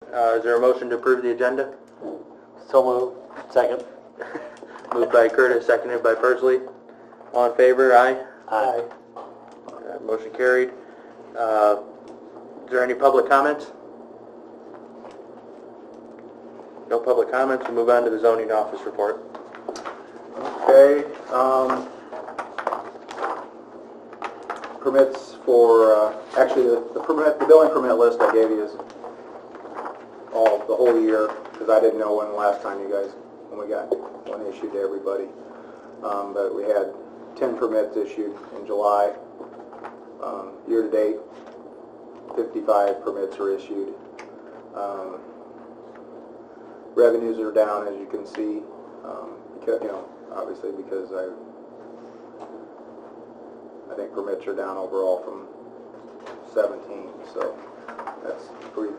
Is there a motion to approve the agenda? So moved. Second. Moved by Curtis, seconded by Pursley. All in favor, aye? Aye. Motion carried. Is there any public comments? No public comments. We'll move on to the zoning office report. Okay, permits for, actually the building permit list I gave you is the whole year, because I didn't know when the last time when we got one issued to everybody. But we had 10 permits issued in July. Year to date, 55 permits are issued. Revenues are down, as you can see, because, obviously because I think permits are down overall from 17, so that's pretty.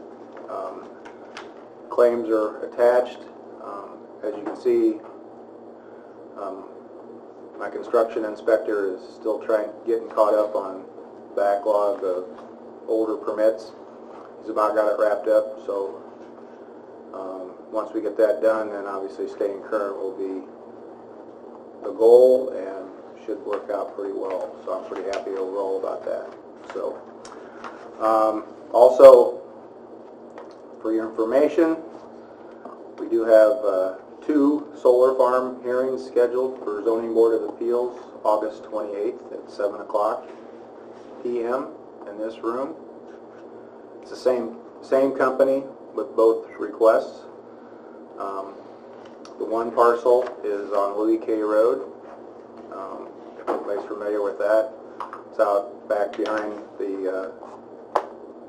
Claims are attached. As you can see, my construction inspector is still getting caught up on backlog of older permits. He's about got it wrapped up, so once we get that done, then obviously staying current will be the goal and should work out pretty well. So I'm pretty happy overall about that. So also, for your information, we do have 2 solar farm hearings scheduled for Zoning Board of Appeals, August 28th at 7 o'clock p.m. in this room. It's the same company with both requests. The one parcel is on Louis K. Road. If everybody's familiar with that. It's out back behind the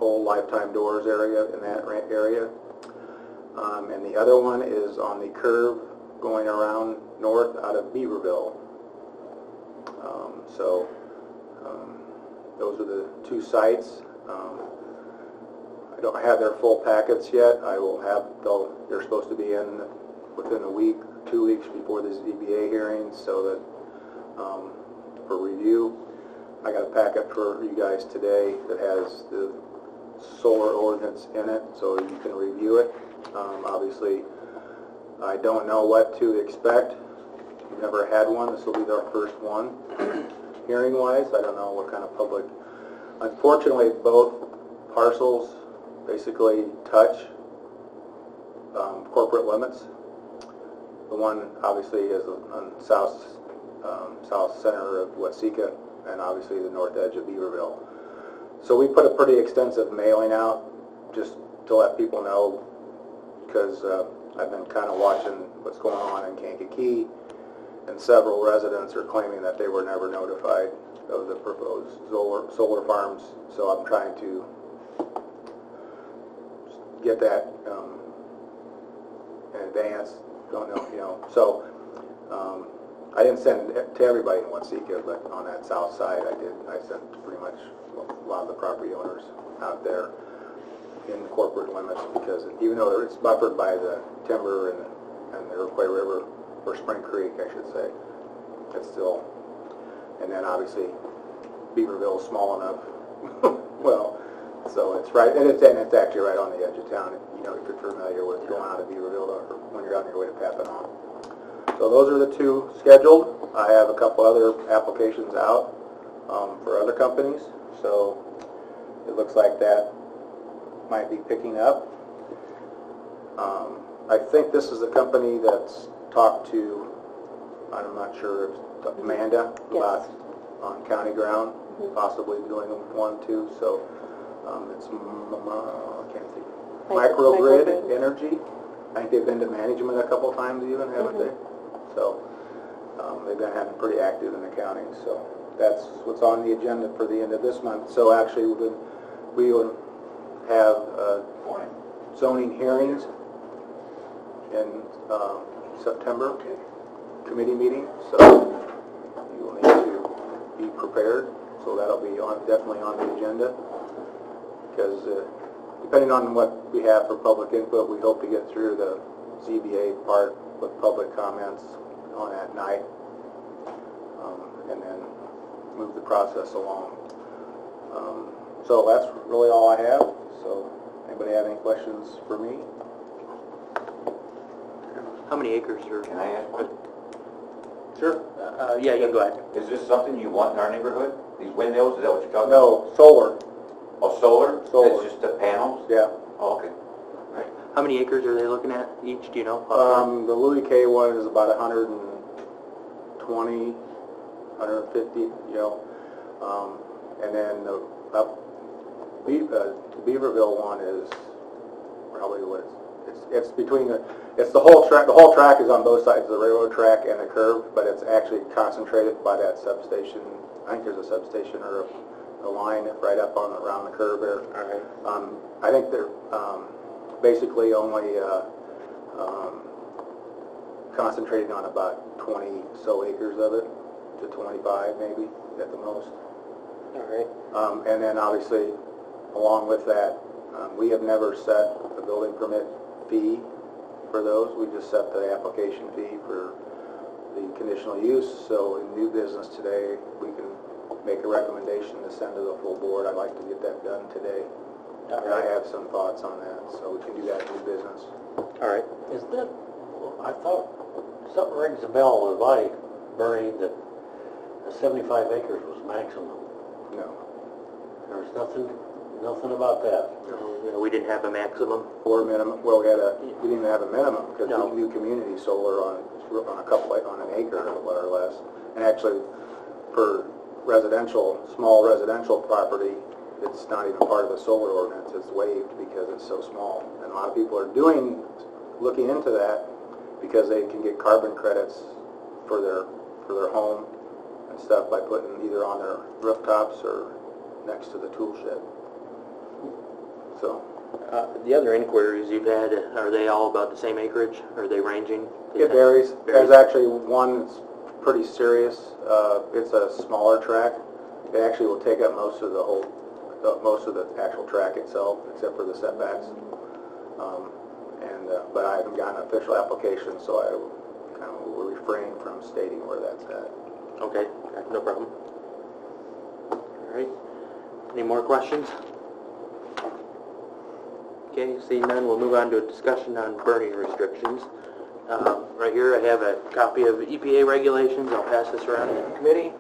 old Lifetime Doors area, in that area. And the other one is on the curve going around north out of Beaverville. Those are the 2 sites. I don't have their full packets yet. I will have, they're supposed to be in within a week, 2 weeks before the ZBA hearings, so that for review. I got a packet for you guys today that has the solar ordinance in it, so you can review it. Obviously, I don't know what to expect. We've never had one. This will be our first one. Hearing-wise, I don't know what kind of public. Unfortunately, both parcels basically touch corporate limits. The one obviously is on south center of Watseka, and obviously the north edge of Beaverville. So we put a pretty extensive mailing out just to let people know, because I've been kind of watching what's going on in Kankakee, and several residents are claiming that they were never notified of the proposed solar farms. So I'm trying to get that in advance. Don't know, so I didn't send it to everybody in Watseka, but on that south side I did. I sent pretty much a lot of the property owners out there in the corporate limits, because even though it's buffered by the timber and the Iroquois River, or Spring Creek I should say, it's still, and then obviously Beaverville is small enough. Well, so it's right, and it's actually right on the edge of town, if you're familiar with going out of Beaverville, or when you're on your way to Papillon. So those are the 2 scheduled. I have a couple other applications out for other companies, so it looks like that might be picking up. I think this is a company that's talked to, I'm not sure, if Amanda, yes, about on county ground, possibly doing one too. So it's I can't think. Microgrid Energy. I think they've been to management a couple times even, haven't they? So they've been having pretty active in the county. So that's what's on the agenda for the end of this month. So actually we will have zoning hearings in September, committee meeting. So you will need to be prepared. So that'll be definitely on the agenda, because depending on what we have for public input, we hope to get through the ZBA part with public comments on that night, and then move the process along. So that's really all I have. So Anybody have any questions for me? How many acres are? Can I ask one? Sure. Yeah, you can go ahead. Is this something you want in our neighborhood? These windmills, is that what you're talking about? No, solar, Oh, solar? Solar. It's just the panels? yeah. Oh, okay. How many acres are they looking at each, do you know? The Louis K one is about 120, 150, you know. And then the Beaverville one is probably what it's between it's the whole track. The whole track is on both sides of the railroad track and the curve, but it's actually concentrated by that substation. I think there's a substation or a line right up on around the curve there. All right. I think they're basically only concentrating on about 20 so acres of it, to 25 maybe at the most. All right. And then obviously, along with that, we have never set a building permit fee for those. We just set the application fee for the conditional use. So in new business today, we can make a recommendation to send to the full board. I'd like to get that done today. And I have some thoughts on that, so we can do that in new business. All right. Is that, I thought, something rings a bell with my Bernie that 75 acres was maximum. No. There's nothing about that. We didn't have a maximum. Or minimum, well, we didn't even have a minimum, because No. we can do community solar on an acre or less. And actually, for residential, small residential property, it's not even part of the solar ordinance, it's waived because it's so small. And a lot of people are looking into that because they can get carbon credits for their home and stuff by putting either on their rooftops or next to the tool shed. So, The other inquiries you've had, are they all about the same acreage? Are they ranging? it varies. There's actually one that's pretty serious. It's a smaller track. It actually will take up most of the actual track itself, except for the setbacks. But I haven't gotten an official application, so I kind of will refrain from stating where that's at. Okay, no problem. All right. Any more questions? Okay, seeing none, we'll move on to a discussion on burning restrictions. Right here I have a copy of EPA regulations. I'll pass this around to the committee.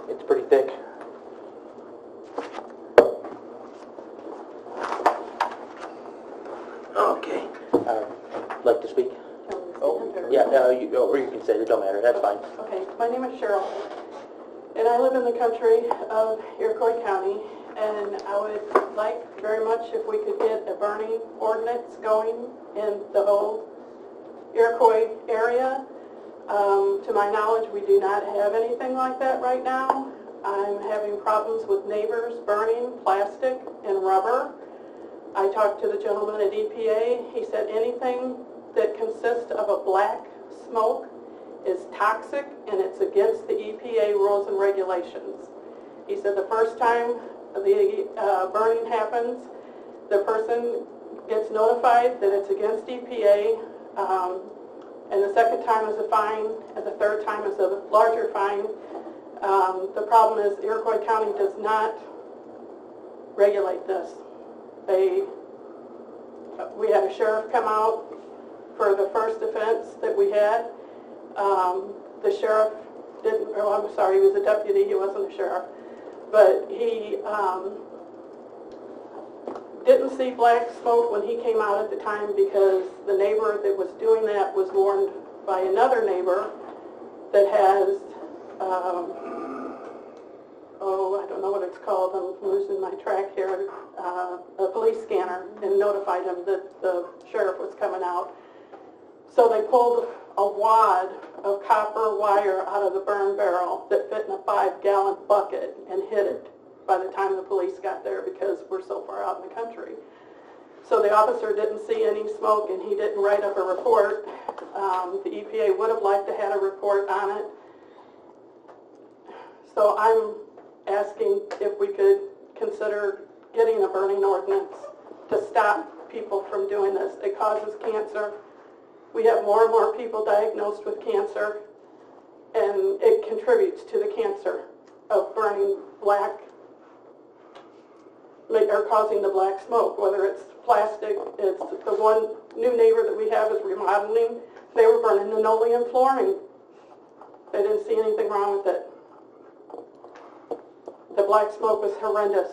It's pretty thick. Okay. Like to speak? Yeah, or you can say it, don't matter, that's fine. Okay, my name is Cheryl, and I live in the country of Iroquois County, and I would like very much if we could get a burning ordinance going in the whole Iroquois area. To my knowledge, we do not have anything like that right now. I'm having problems with neighbors burning plastic and rubber. I talked to the gentleman at EPA. He said anything that consists of a black smoke is toxic and it's against the EPA rules and regulations. He said the first time the burning happens, the person gets notified that it's against EPA, and the second time is a fine, and the third time is a larger fine. The problem is Iroquois County does not regulate this. We had a sheriff come out for the first offense that we had. The sheriff didn't, oh, I'm sorry, he was a deputy, he wasn't a sheriff. But he didn't see black smoke when he came out at the time because the neighbor that was doing that was warned by another neighbor that has, I don't know what it's called, I'm losing my track here, a police scanner, and notified him that the sheriff was coming out. So they pulled a wad of copper wire out of the burn barrel that fit in a 5-gallon bucket and hid it by the time the police got there because we're so far out in the country. So the officer didn't see any smoke and he didn't write up a report. The EPA would have liked to have a report on it. So I'm asking if we could consider getting a burning ordinance to stop people from doing this. It causes cancer. We have more and more people diagnosed with cancer, and it contributes to the cancer of burning black are causing the black smoke, whether it's plastic. It's the one new neighbor that we have is remodeling. They were burning linoleum flooring. They didn't see anything wrong with it. The black smoke was horrendous.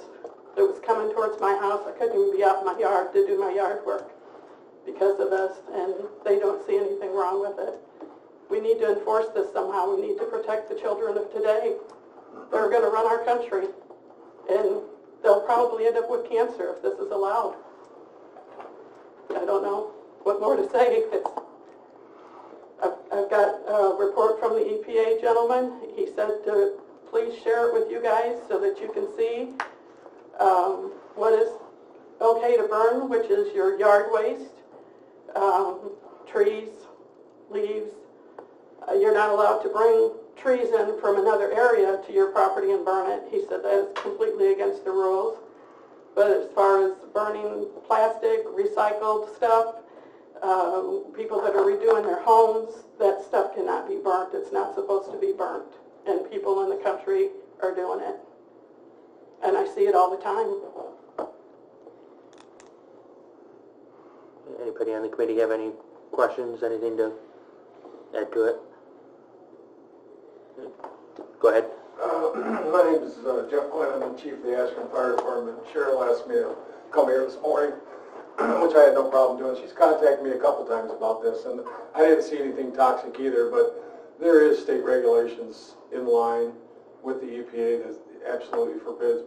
It was coming towards my house. I couldn't even be out in my yard to do my yard work because of this, and they don't see anything wrong with it. We need to enforce this somehow. We need to protect the children of today. They're going to run our country, and they'll probably end up with cancer if this is allowed. I don't know what more to say. I've got a report from the EPA gentleman. He said to please share it with you guys so that you can see what is okay to burn, which is your yard waste, trees, leaves. You're not allowed to bring trees in from another area to your property and burn it. He said that is completely against the rules. But as far as burning plastic, recycled stuff, people that are redoing their homes, that stuff cannot be burnt. It's not supposed to be burnt. And people in the country are doing it. And I see it all the time. Anybody on the committee have any questions, anything to add to it? Go ahead. My name is Jeff Quinn. I'm the chief of the Ashland Fire Department. Cheryl asked me to come here this morning, which I had no problem doing. She's contacted me a couple times about this, and I didn't see anything toxic either, but there is state regulations in line with the EPA that absolutely forbids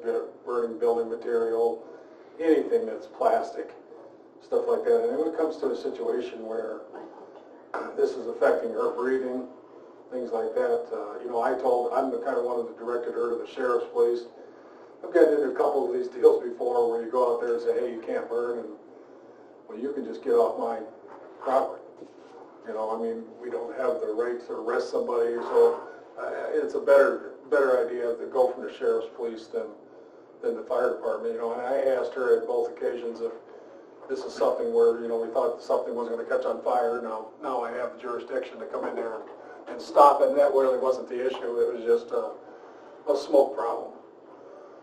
burning building material, anything that's plastic, stuff like that. And when it comes to a situation where this is affecting her breathing, things like that, I'm the kind of one that directed her to the sheriff's place. I've gotten into a couple of these deals before where you go out there and say, hey, you can't burn, and well, you can just get off my property. We don't have the right to arrest somebody, so it's a better idea to go from the sheriff's police than the fire department. And I asked her at both occasions if this is something where, we thought something was going to catch on fire. Now I have the jurisdiction to come in there and stop it, and that really wasn't the issue. It was just a smoke problem.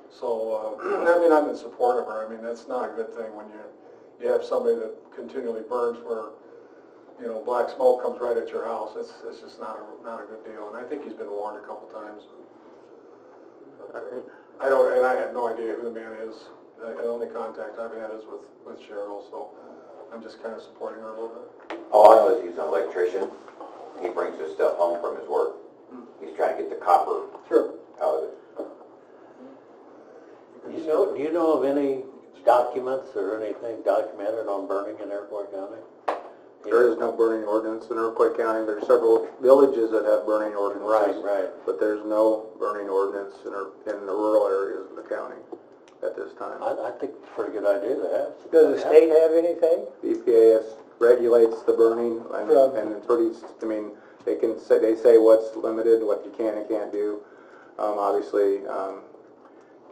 So, I'm in support of her. That's not a good thing when you have somebody that continually burns where, black smoke comes right at your house. It's just not a good deal. And I think he's been warned a couple times. I had no idea who the man is. The only contact I've had is with Cheryl, so I'm just kind of supporting her a little bit. All I know is he's an electrician. He brings his stuff home from his work. He's trying to get the copper out of it. Do you know of any documents or anything documented on burning in Iroquois County? There is no burning ordinance in Iroquois County. There's several villages that have burning ordinances. Right. But there's no burning ordinance in the rural areas of the county at this time. I think it's a pretty good idea to have. Does the state have anything? The EPA regulates the burning, and it's pretty, they say what's limited, what you can and can't do. Obviously,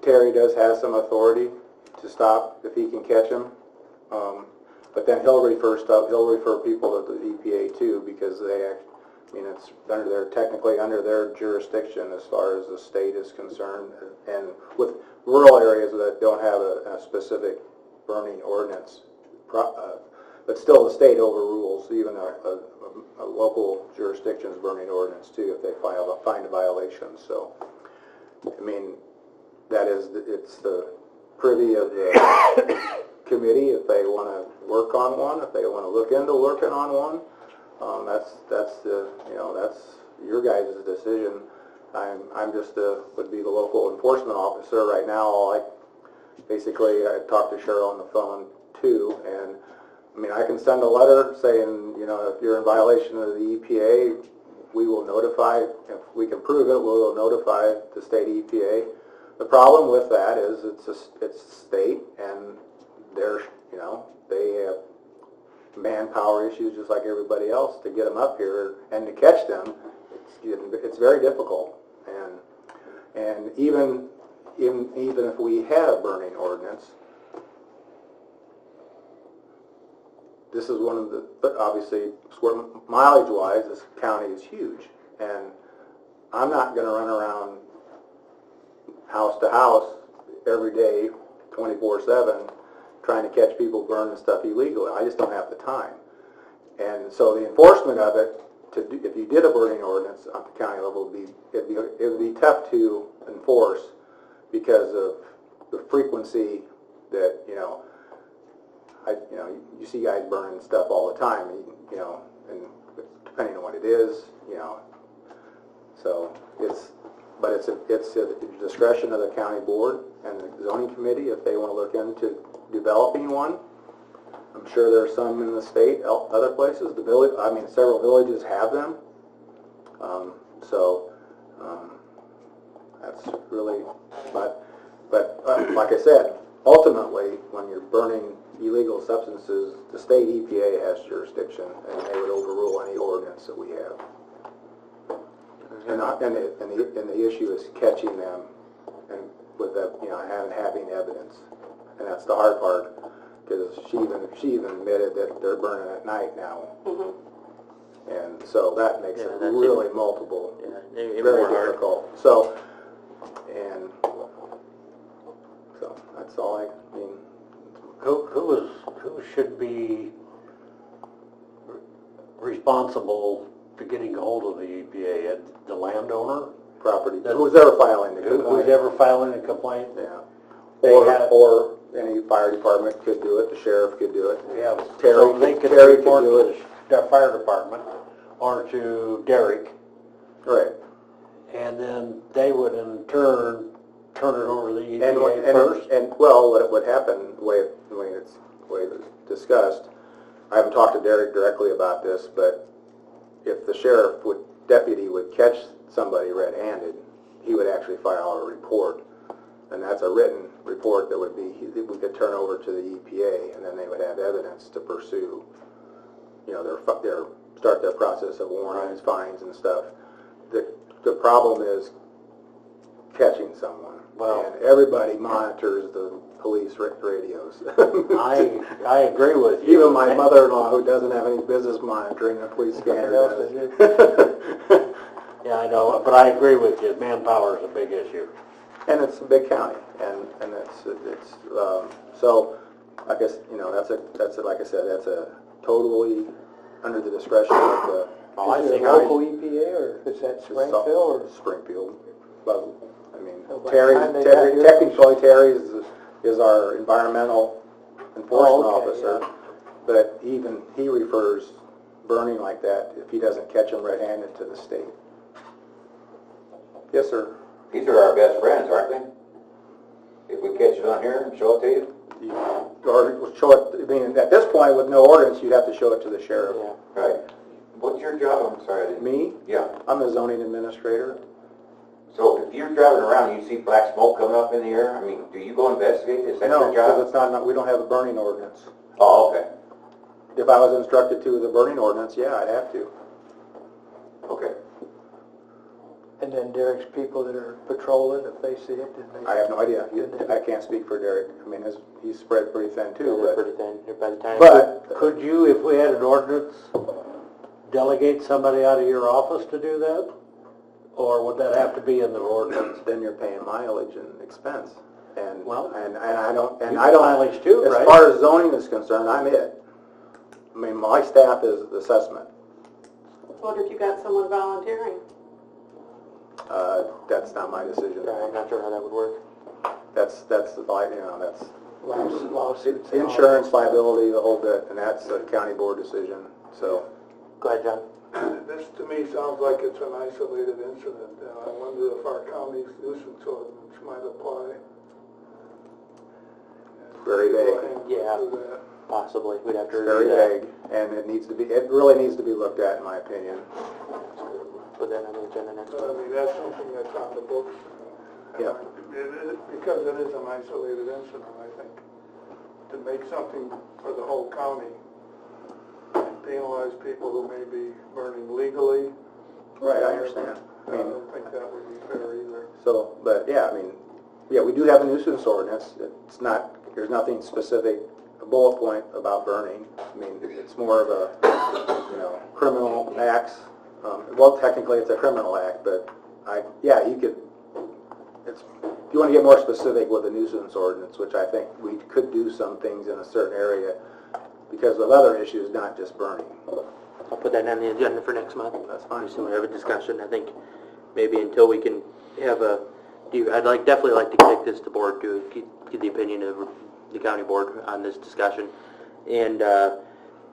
Terry does have some authority to stop if he can catch them. But then he'll refer people to the EPA too, because it's technically under their jurisdiction as far as the state is concerned, and with rural areas that don't have a specific burning ordinance, but still the state overrules even a local jurisdiction's burning ordinance too if they find a violation. So, it's the privy of the committee if they want to work on one, if they want to look into working on one. That's your guys' decision. I'm just would be the local enforcement officer right now. I talked to Cheryl on the phone too, and I can send a letter saying, if you're in violation of the EPA, we will notify. If we can prove it, we will notify the state EPA. The problem with that is it's state, and they have manpower issues just like everybody else to get them up here and to catch them. It's very difficult, and even if we had a burning ordinance, this is one of the, but obviously mileage-wise, this county is huge, and I'm not going to run around house to house every day, 24/7 trying to catch people burning stuff illegally. I just don't have the time. And so the enforcement of it, if you did a burning ordinance at the county level, it would be tough to enforce because of the frequency that, you see guys burning stuff all the time, and depending on what it is, so it's at the discretion of the county board and the zoning committee if they want to look into developing one. I'm sure there's some in the state, other places. Several villages have them. That's really, but like I said, ultimately, when you're burning illegal substances, the state EPA has jurisdiction, and they would overrule any ordinance that we have. And the issue is catching them, and with that, and having evidence, and that's the hard part, because she even admitted that they're burning at night now, and so that makes it really multiple, very difficult. So that's all I mean. Who should be responsible for getting a hold of the EPA? The landowner? Property. Who's ever filing the complaint? Who's ever filing a complaint? Yeah. Or any fire department could do it. The sheriff could do it. Yeah. Terry, So they could Terry report could do to it. the fire department or to Derek, Right. and then they would in turn turn it over to the EPA first. What would happen, the way it's discussed, I haven't talked to Derek directly about this, but if the deputy would catch somebody red-handed, he would actually file a report, and that's a written report that we could turn over to the EPA, and then they would have evidence to pursue, start their process of warnings, fines, and stuff. The problem is catching someone. Well, and everybody monitors the police radios. I agree with you. Even my mother-in-law, who doesn't have any business monitoring the police scanner, does. Yeah, I know, but I agree with you. Manpower is a big issue. And it's a big county, and it's so I guess that's like I said, that's a totally under the discretion of the. Is it a local EPA or is that Springfield or? Springfield. But I mean, by Terry, the time they got here- technically Terry is our environmental enforcement officer, yeah. but even he refers burning like that if he doesn't catch them red-handed to the state. Yes, sir. These are our best friends, aren't they? If we catch it on here and show it to you? Or show it. I mean, at this point, with no ordinance, you'd have to show it to the sheriff. Yeah. Right. What's your job? I'm sorry, I didn't... Me? Yeah. I'm the zoning administrator. So if you're driving around and you see black smoke coming up in the air, I mean, do you go investigate? Is that No, your job? because it's not. We don't have a burning ordinance. Oh, okay. If I was instructed to with a burning ordinance, yeah, I'd have to. Okay. And then Derek's people that are patrolling, if they see it, then they... I have no idea. I can't speak for Derek. I mean, he's spread pretty thin too. They're But, pretty thin. By the time. but Could you, if we had an ordinance, delegate somebody out of your office to do that? Or would that have to be in the ordinance? then you're paying mileage and expense. And Well, and I don't you mileage too, as right? far as zoning is concerned, I'm it. I mean, my staff is the assessment. What if you got someone volunteering? That's not my decision. I'm not sure how that would work. That's that's Lawsuits. and all insurance that stuff. liability, the whole bit, and that's a county board decision. So. Go ahead, John. This to me sounds like it's an isolated incident, and I wonder if our county's nuisance ordinance might apply. Very vague. Yeah. Possibly. We'd have to It's review very that. vague, and it really needs to be looked at, in my opinion. Put that on the agenda next But I month. mean, that's something that's on the books. Yeah. Because it is an isolated incident, I think. To make something for the whole county and penalize people who may be burning legally. Right, I understand. I don't think that would be fair either. So, but yeah, I mean, yeah, we do have a nuisance ordinance. It's not, there's nothing specific, a bullet point about burning. I mean, it's more of a, criminal acts. Well, technically it's a criminal act, but you could, it's if you want to get more specific with the nuisance ordinance, which I think we could do some things in a certain area because of other issues, not just burning. I'll put that on the agenda for next month. That's fine. So we have a discussion. I think maybe until we can have a, definitely like to take this to board to get the opinion of the county board on this discussion. And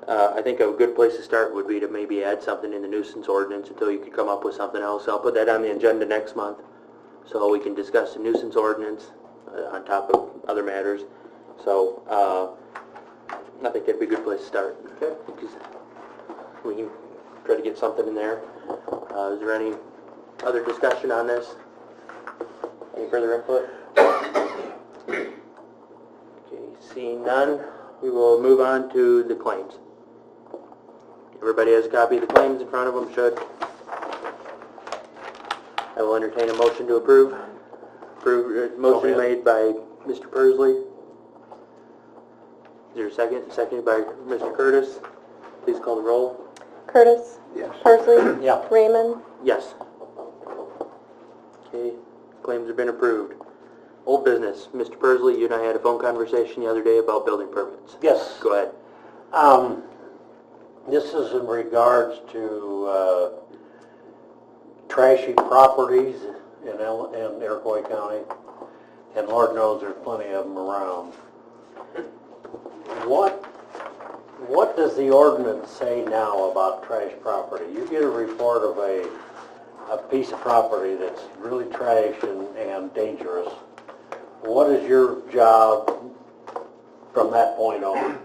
I think a good place to start would be to maybe add something in the nuisance ordinance until you could come up with something else. I'll put that on the agenda next month so we can discuss the nuisance ordinance on top of other matters. So I think that'd be a good place to start. Okay. We can try to get something in there. Is there any other discussion on this? Any further input? Okay, seeing none, we will move on to the claims. Everybody has a copy of the claims in front of them, should. I will entertain a motion to approve. Motion made by Mr. Persley. Is there a second? Seconded by Mr. Curtis. Please call the roll. Curtis? Yes. Parsley? Yeah. Raymond? Yes. Okay, claims have been approved. Old business. Mr. Persley, you and I had a phone conversation the other day about building permits. Yes. Go ahead. This is in regards to trashy properties in Iroquois County, and Lord knows there's plenty of them around. What does the ordinance say now about trash property? You get a report of a piece of property that's really trash and dangerous. What is your job from that point on?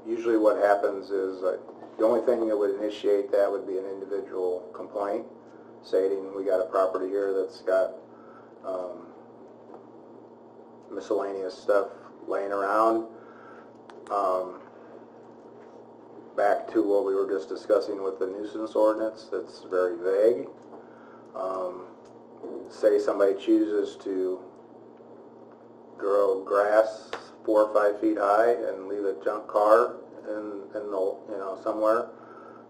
Usually what happens is the only thing that would initiate that would be an individual complaint stating we got a property here that's got miscellaneous stuff laying around. Back to what we were just discussing with the nuisance ordinance, that's very vague. Say somebody chooses to grow grass 4 or 5 feet high and leave a junk car in the, somewhere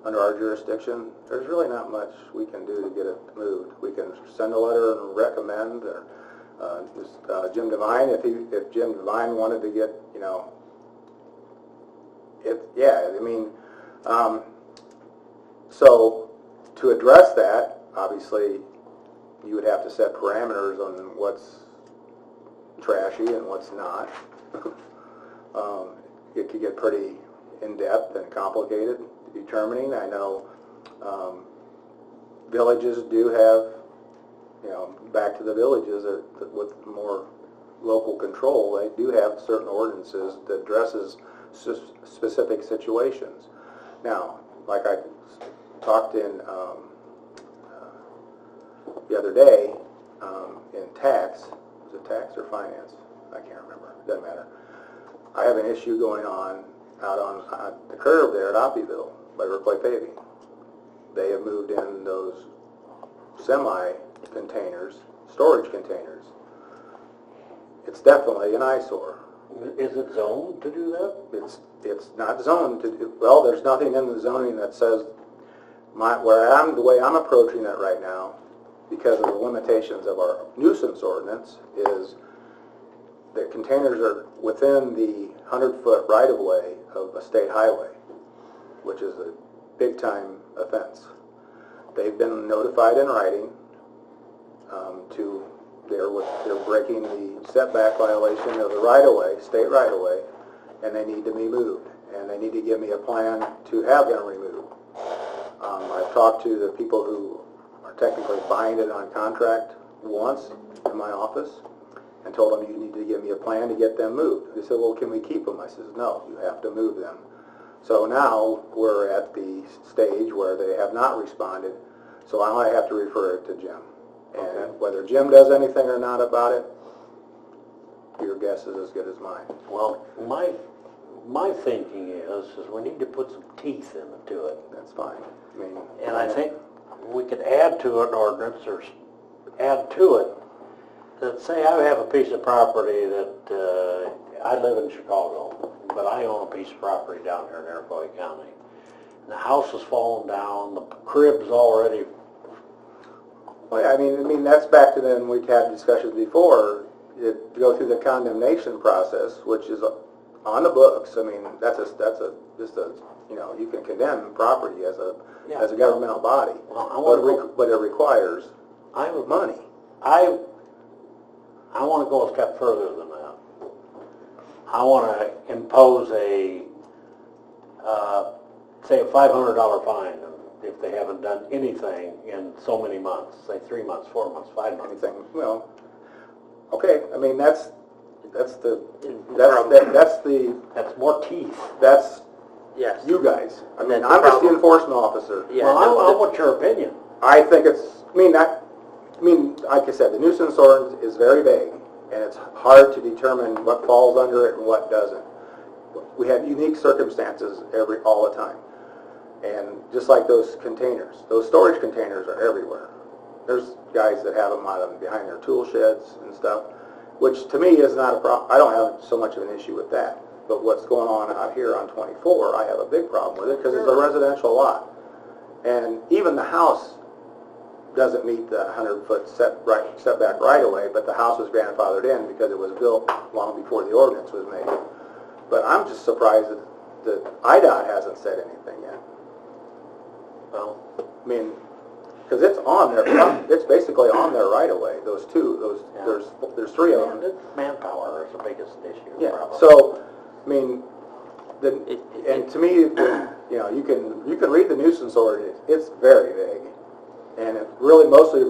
under our jurisdiction, there's really not much we can do to get it moved. We can send a letter and recommend, or Jim Devine, if Jim Devine wanted to get, so to address that, obviously, you would have to set parameters on what's trashy and what's not. It could get pretty in-depth and complicated determining. I know villages do have, back to the villages with more local control, they do have certain ordinances that addresses specific situations. Now, like I talked in the other day, in tax, was it tax or finance? I can't remember, doesn't matter. I have an issue going on out on the curve there at Oppyville by Iroquois Paving. They have moved in those semi-containers, storage containers. It's definitely an eyesore. Is it zoned to do that? It's not zoned to do, well, there's nothing in the zoning that says, the way I'm approaching it right now, because of the limitations of our nuisance ordinance, is the containers are within the 100-foot right-of-way of a state highway, which is a big-time offense. They've been notified in writing they're breaking the setback violation of the right-of-way, state right-of-way, and they need to be moved, and they need to give me a plan to have them removed. I've talked to the people who are technically buying it on contract once in my office and told them, you need to give me a plan to get them moved. They said, well, can we keep them? I said, no, you have to move them. So now we're at the stage where they have not responded, so I might have to refer it to Jim. And whether Jim does anything or not about it, your guess is as good as mine. Well, my thinking is we need to put some teeth into it. That's fine. And I think we could add to an ordinance or add to it that, say I have a piece of property that I live in Chicago, but I own a piece of property down here in Iroquois County. And the house has fallen down, the crib's already Well, yeah, I mean, that's back to then, we've had discussions before, to go through the condemnation process, which is on the books. I mean, that's just a, you know, you can condemn property as a governmental body, Well, but it requires I would, money. I want to go a step further than that. I want to impose say a $500 fine if they haven't done anything in so many months, say 3 months, 4 months, 5 months. Anything, well, okay, I mean, that's more teeth. that's Yes. you guys. I mean, That's the I'm just the problem. enforcement officer. Yeah, Well, I want your opinion. I think like I said, the nuisance ordinance is very vague, and it's hard to determine what falls under it and what doesn't. We have unique circumstances all the time. And just like those containers, those storage containers are everywhere. There's guys that have them behind their tool sheds and stuff, which to me is not a problem. I don't have so much of an issue with that. But what's going on out here on 24, I have a big problem with it because it's a residential lot. And even the house doesn't meet the 100-foot setback right away, but the house was grandfathered in because it was built long before the ordinance was made. But I'm just surprised that IDOT hasn't said anything yet. Well, I mean, because it's on there, it's basically on there right away. Those two, Yeah. there's three of them. manpower is the biggest issue. Yeah. Probably. So, I mean, and to me, you know, you can read the nuisance ordinance. It's very vague, and it really mostly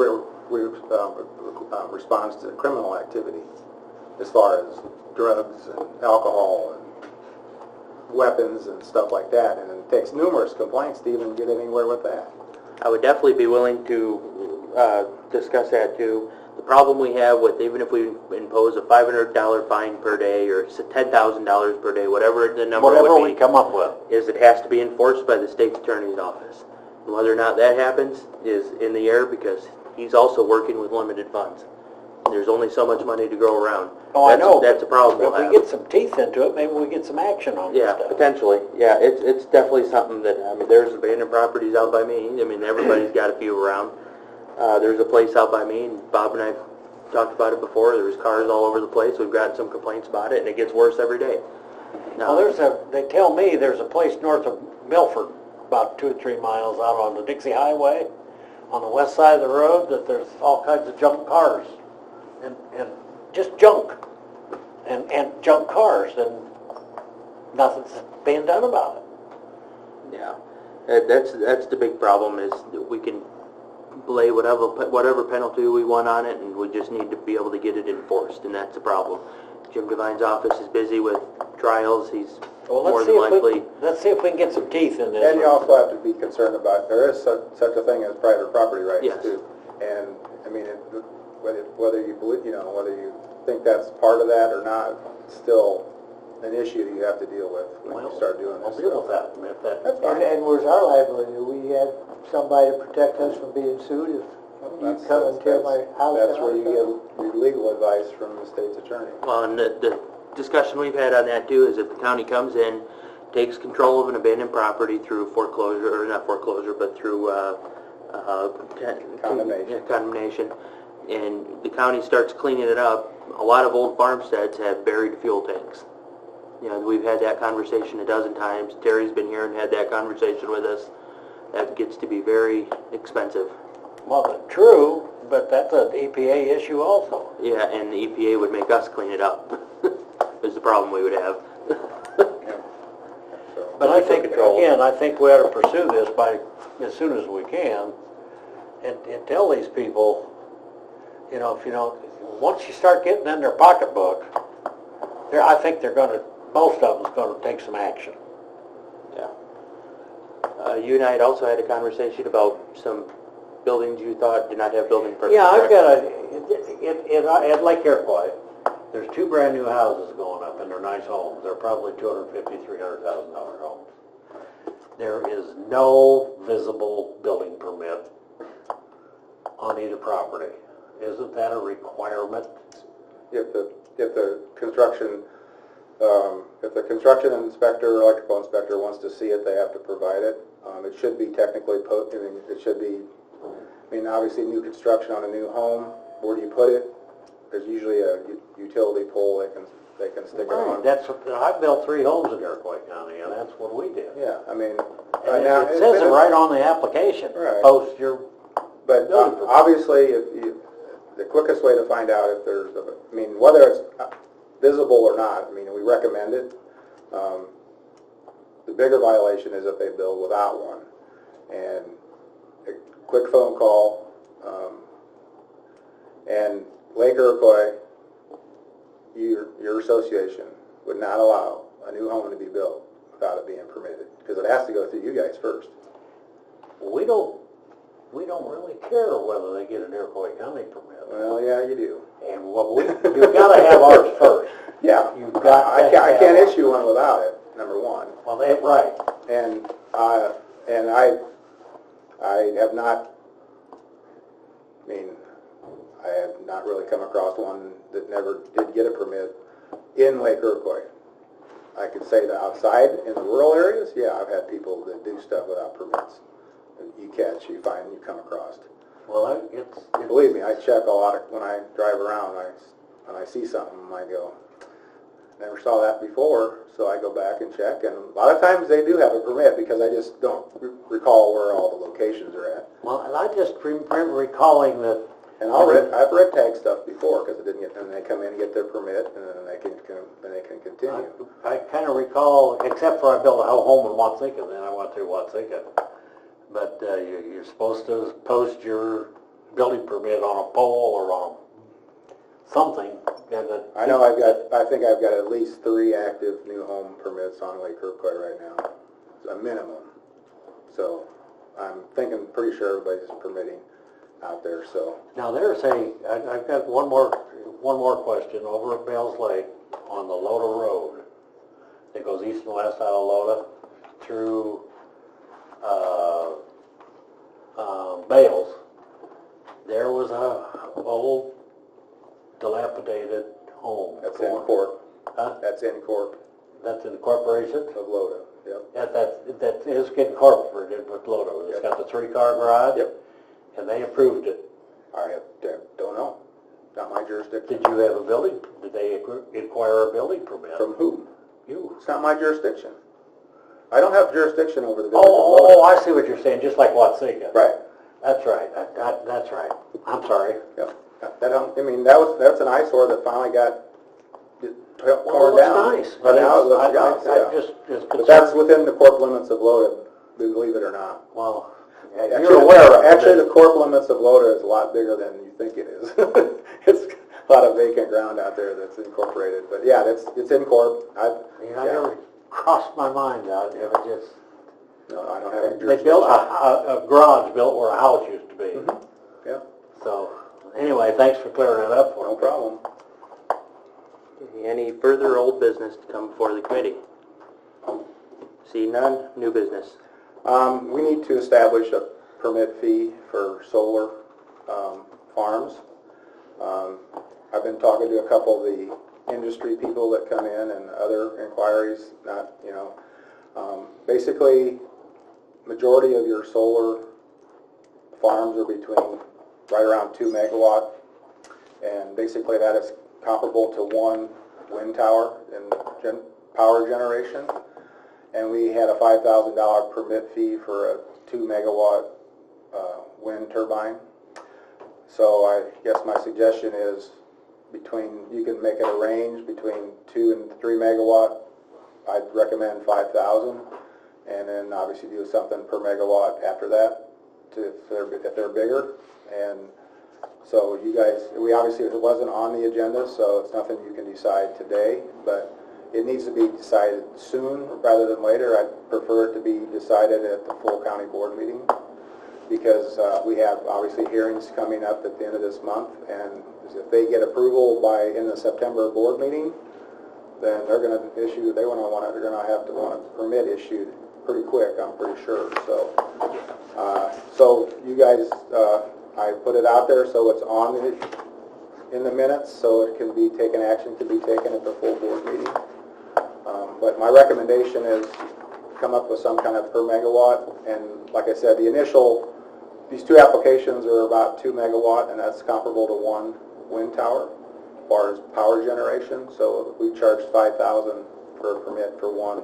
responds to criminal activity, as far as drugs and alcohol and weapons and stuff like that. And it takes numerous complaints to even get anywhere with that. I would definitely be willing to discuss that too. The problem we have with, even if we impose a $500 fine per day or $10,000 per day, whatever the number Whatever would we be, come up with. is it has to be enforced by the state's attorney's office. And whether or not that happens is in the air because he's also working with limited funds. There's only so much money to go around. Oh, I know. That's a problem we'll If have. we get some teeth into it, maybe we get some action on this Yeah, stuff. potentially. Yeah, it's definitely something that, I mean, there's abandoned properties out by me. I mean, everybody's got a few around. There's a place out by me, and Bob and I talked about it before. There's cars all over the place. We've got some complaints about it, and it gets worse every day. Now, Well, they tell me there's a place north of Milford, about 2 or 3 miles out on the Dixie Highway, on the west side of the road, that there's all kinds of junk cars, and just junk, and junk cars, and nothing's being done about it. yeah, that's the big problem is that we can lay whatever penalty we want on it, and we just need to be able to get it enforced, and that's the problem. Jim Devine's office is busy with trials. He's Well, more than likely. let's see if we can get some teeth in this. And you also have to be concerned about, there is such a thing as private property rights Yes. too. And, I mean, whether you believe, you know, whether you think that's part of that or not, it's still an issue you have to deal with when you start doing I'll this deal stuff. with that. If that That's fine. And where's our liability? Do we have somebody to protect us from being sued if you come and tear my house down? That's where you get your legal advice from the state's attorney. Well, and the discussion we've had on that too is if the county comes in, takes control of an abandoned property through foreclosure, or not foreclosure, but through condemnation, and the county starts cleaning it up, a lot of old farmsteads have buried fuel tanks. You know, we've had that conversation a dozen times. Terry's been here and had that conversation with us. That gets to be very expensive. Well, true, but that's an EPA issue also. Yeah, and the EPA would make us clean it up. Is the problem we would have. But I think, Control. again, I think we ought to pursue this as soon as we can, and tell these people, you know, once you start getting in their pocketbook, I think most of them's gonna take some action. Yeah. You and I had also had a conversation about some buildings you thought did not have building permits. Yeah, I've correct? got at Lake Iroquois, there's 2 brand new houses going up, and they're nice homes. They're probably $250,000, $300,000 homes. There is no visible building permit on either property. Isn't that a requirement? If the construction inspector, electrical inspector wants to see it, they have to provide it. It should be technically I mean, obviously, new construction on a new home, where do you put it? There's usually a utility pole they can stick it Right, on. that's, I built 3 homes in Iroquois County, and that's what we did. Yeah, I mean, And right now. it says it right on the application, Right. post your, But building permit. obviously, the quickest way to find out if there's, I mean, whether it's visible or not, I mean, we recommend it. The bigger violation is if they build without one. And a quick phone call, and Lake Iroquois, your association would not allow a new home to be built without it being permitted, because it has to go through you guys first. we don't really care whether they get an Iroquois County permit. Well, yeah, you do. And you've gotta have ours first. Yeah, You've got I to can't have issue one without it, number one. Well, right. And I have not, I mean, I have not really come across one that never did get a permit in Lake Iroquois. I could say that outside in the rural areas, yeah, I've had people that do stuff without permits. You come across. Well, it's Believe me, I check a lot when I drive around. When I see something, I go, never saw that before, so I go back and check. And a lot of times they do have a permit because I just don't recall where all the locations are at. well, and I just remember recalling that. And I've red tagged stuff before because it didn't get, and they come in and get their permit, and then they can continue. I kind of recall, except for I built a home in Watsika, then I went through Watsika. But you're supposed to post your building permit on a pole or on something. And I know I think I've got at least 3 active new home permits on Lake Iroquois right now. It's a minimum. So I'm thinking, pretty sure everybody's permitting out there, so. Now I've got one more question over at Bales Lake on the Loda Road. It goes east and west out of Loda through Bales. There was a old dilapidated home. That's in Corp. Huh? That's in Corp That's in the corporation? of Loda, yep. That is incorporated with Loda. It's got the 3-car garage? Yep. And they approved it. I don't know. Not my jurisdiction. Did you have a building, did they inquire a building permit? From whom? You. It's not my jurisdiction. I don't have jurisdiction over the village of Loda. Oh, I see what you're saying, just like Watsika. Right. That's right, that's right. I'm sorry. Yep. That's an eyesore that finally got Well, torn it down. looks nice, But but now it looks I'm yeah. just But that's concerned. within the corp limits of Loda, believe it or not. Well, Actually, you're aware of it. Actually, the corp limits of Loda is a lot bigger than you think it is. It's a lot of vacant ground out there that's incorporated. But yeah, it's in corp. You know, I never crossed my mind out, it was just, No, I don't have any they jurisdiction. built a garage built where a house used to be. Mhm. Yeah, So, anyway, thanks for clearing that up for no me. problem. Any further old business to come before the committee? See none, new business. We need to establish a permit fee for solar farms. I've been talking to a couple of the industry people that come in and other inquiries, basically, majority of your solar farms are between right around 2 megawatt, and basically that is comparable to 1 wind tower in power generation. And we had a $5,000 permit fee for a 2 megawatt wind turbine. So I guess my suggestion is you can make it a range between 2 and 3 megawatt. I'd recommend 5,000, and then obviously do something per megawatt after that if they're bigger. And so you guys, it wasn't on the agenda, so it's nothing you can decide today, but it needs to be decided soon rather than later. I'd prefer it to be decided at the full county board meeting, because we have obviously hearings coming up at the end of this month, and if they get approval in the September board meeting, then they're going to have to want a permit issued pretty quick, I'm pretty sure. So you guys, I put it out there so it's in the minutes, so it can be taken, action can be taken at the full board meeting. But my recommendation is come up with some kind of per megawatt, and like I said, the initial these two applications are about 2 megawatt, and that's comparable to one wind tower as far as power generation. So we charged $5,000 for a permit for one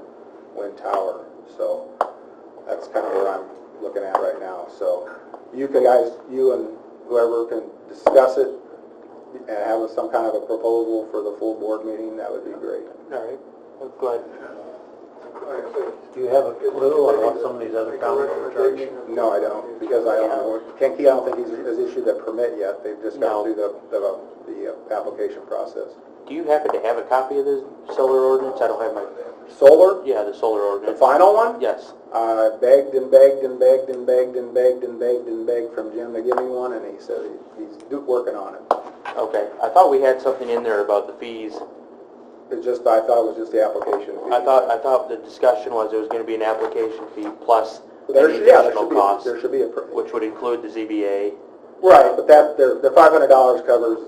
wind tower. So that's kind of where I'm looking at right now. So you guys, you and whoever can discuss it and have some kind of a proposal for the full board meeting, that would be great. All right, go ahead. Do you have a clue on what some of these other counties are charging? No, I don't, because I don't know. Kankakee, I don't think has issued a permit yet. They've just gone through the application process. Do you happen to have a copy of the solar ordinance? I don't have my... Solar? Yeah, the solar The ordinance. final one? Yes. I begged and begged and begged and begged and begged and begged and begged from Jim to give me one, and he said he's working on it. Okay. I thought we had something in there about the fees. I thought it was just the application fee. I thought the discussion was there was going to be an application fee plus There any should- yeah, there additional should be a- costs, There should be a... which would include the ZBA. Right, but the $500 covers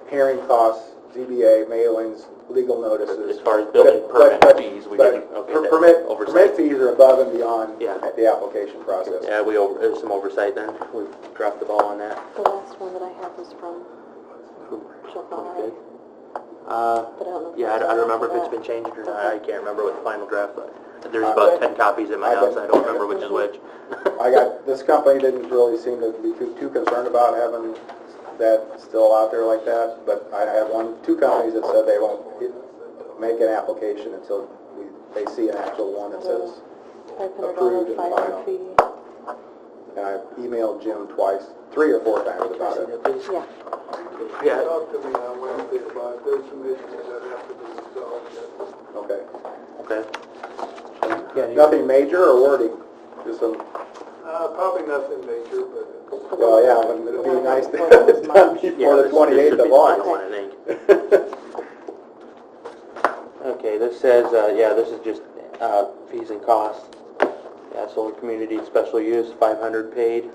hearing costs, ZBA, mailings, legal notices. As far as building permit fees, we but didn't, okay, permit oversight. fees are above and beyond Yeah. the application process. Yeah, there's some oversight then. We dropped the ball on that. The last one that I have was from Chevron, but I don't know. Yeah, I don't remember if it's been changed or not. I can't remember what the final draft was. There's about 10 copies in my house. I don't remember which is which. This company didn't really seem to be too concerned about having that still out there like that, but I have two companies that said they won't make an application until they see an actual one that says approved $500 and filing final. fee. And I emailed Jim twice, 3 or 4 times about it. Yeah. Yeah. Talk to me on Wednesday about, there's some issues that have to be resolved yet. Okay. Okay. Nothing major or wording? Just some, Probably nothing major, but well, yeah, but it'd be nice to have it done before the 28th of August. I think. Okay, this says, this is just fees and costs. Yeah, solar community special use, 500 paid.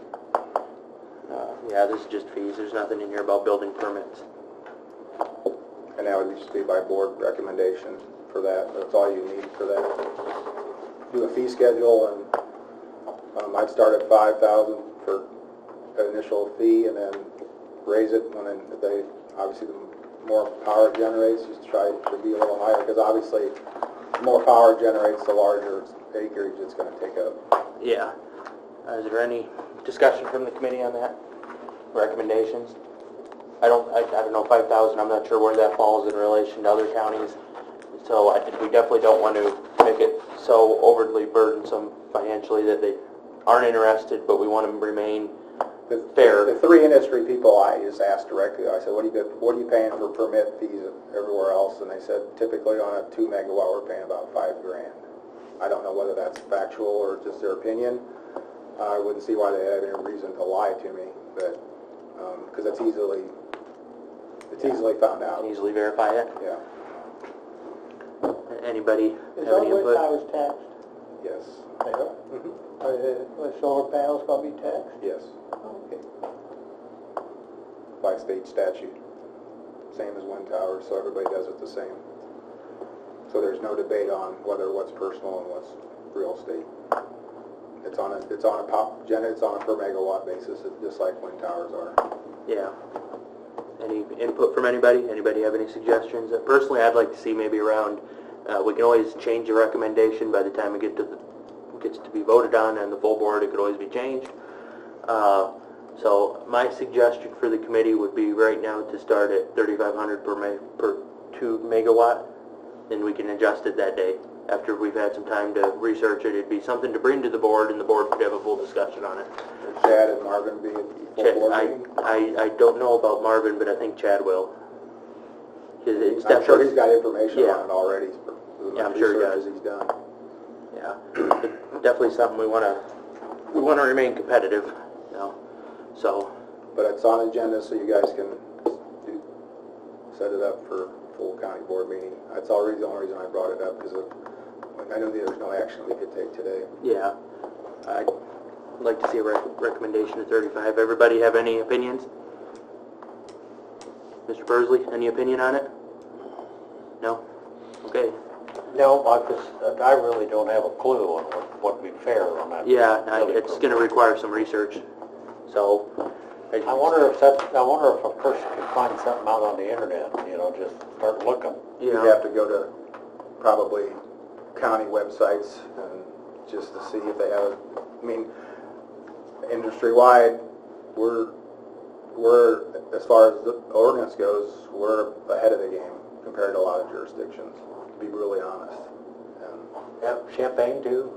Yeah, this is just fees. There's nothing in here about building permits. And that would just be by board recommendation for that. That's all you need for that. Do a fee schedule, and I'd start at $5,000 for an initial fee, and then raise it when they, obviously, the more power it generates, just try to be a little higher, because obviously, the more power it generates, the larger acreage it's going to take up. Yeah. Is there any discussion from the committee on that? Recommendations? I don't know, 5,000, I'm not sure where that falls in relation to other counties. So we definitely don't want to make it so overly burdensome financially that they aren't interested, but we want them to remain fair. The 3 industry people I just asked directly, I said, what are you paying for permit fees everywhere else? And they said, typically on a 2 megawatt, we're paying about $5,000. I don't know whether that's factual or just their opinion. I wouldn't see why they had any reason to lie to me, but because it's easily found out. Can easily verify it. Yeah. Anybody Is have all any wind input? towers taxed? Yes. They are? Mm-hmm. Are the solar panels gonna be taxed? Yes. Okay. By state statute. Same as wind towers, so everybody does it the same. So there's no debate on what's personal and what's real estate. It's on a per megawatt basis, just like wind towers are. Yeah. Any input from anybody? Anybody have any suggestions? Personally, I'd like to see maybe around, we can always change a recommendation by the time it gets to be voted on and the full board, it could always be changed. So my suggestion for the committee would be right now to start at 3,500 per 2 megawatt, and we can adjust it that day. After we've had some time to research it, it'd be something to bring to the board, and the board could have a full discussion on it. Chad and Marvin be at the full board meeting? I don't know about Marvin, but I think Chad will. It's I'm sure definitely- he's got information Yeah. on it already. Yeah, I'm sure he does. He's done. Yeah, definitely something we want to remain competitive, you know. So, But it's on agenda, so you guys can set it up for full county board meeting. That's the only reason I brought it up, because I knew there was no action we could take today. yeah, I'd like to see a recommendation of 35. Everybody have any opinions? Mr. Bursley, any opinion on it? No? Okay. No, I really don't have a clue on what would be fair on that. Yeah, building it's permit. going to require some research. So, I wonder if a person could find something out on the internet, just start looking. You'd have to go to probably county websites and just to see if they have, I mean, industry-wide, we're, as far as the ordinance goes, we're ahead of the game compared to a lot of jurisdictions, to be really honest. And Yep, Champaign too.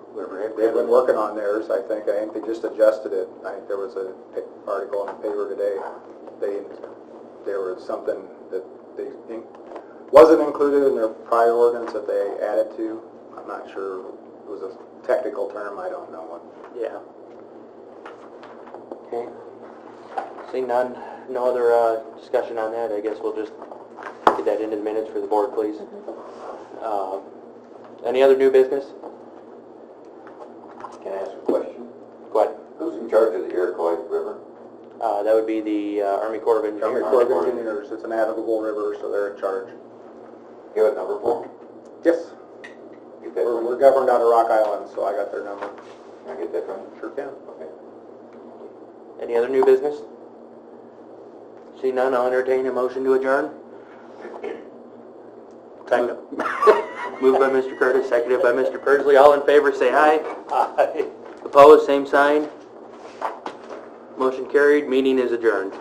they've been working on theirs, I think they just adjusted it. I think there was an article in the paper today, there was something that wasn't included in their prior ordinance that they added to. I'm not sure, it was a technical term, I don't know what. yeah. Okay. Seeing none, no other discussion on that, I guess we'll just get that into the minutes for the board, please. Any other new business? Can I ask a question? Go ahead. Who's in charge of the Iroquois River? That would be the Army Corps of Army Engineers. Corps of Engineers, it's a navigable river, so they're in charge. You have a number for them? Yes, Get that from we're governed out of Rock Island, so I got their number. Can I get that from you? Sure can. Okay. Any other new business? See none, I'll entertain a motion to adjourn. Second. Moved by Mr. Curtis, seconded by Mr. Pursley. All in favor, say aye. Aye. Opposed, same sign. Motion carried, meeting is adjourned.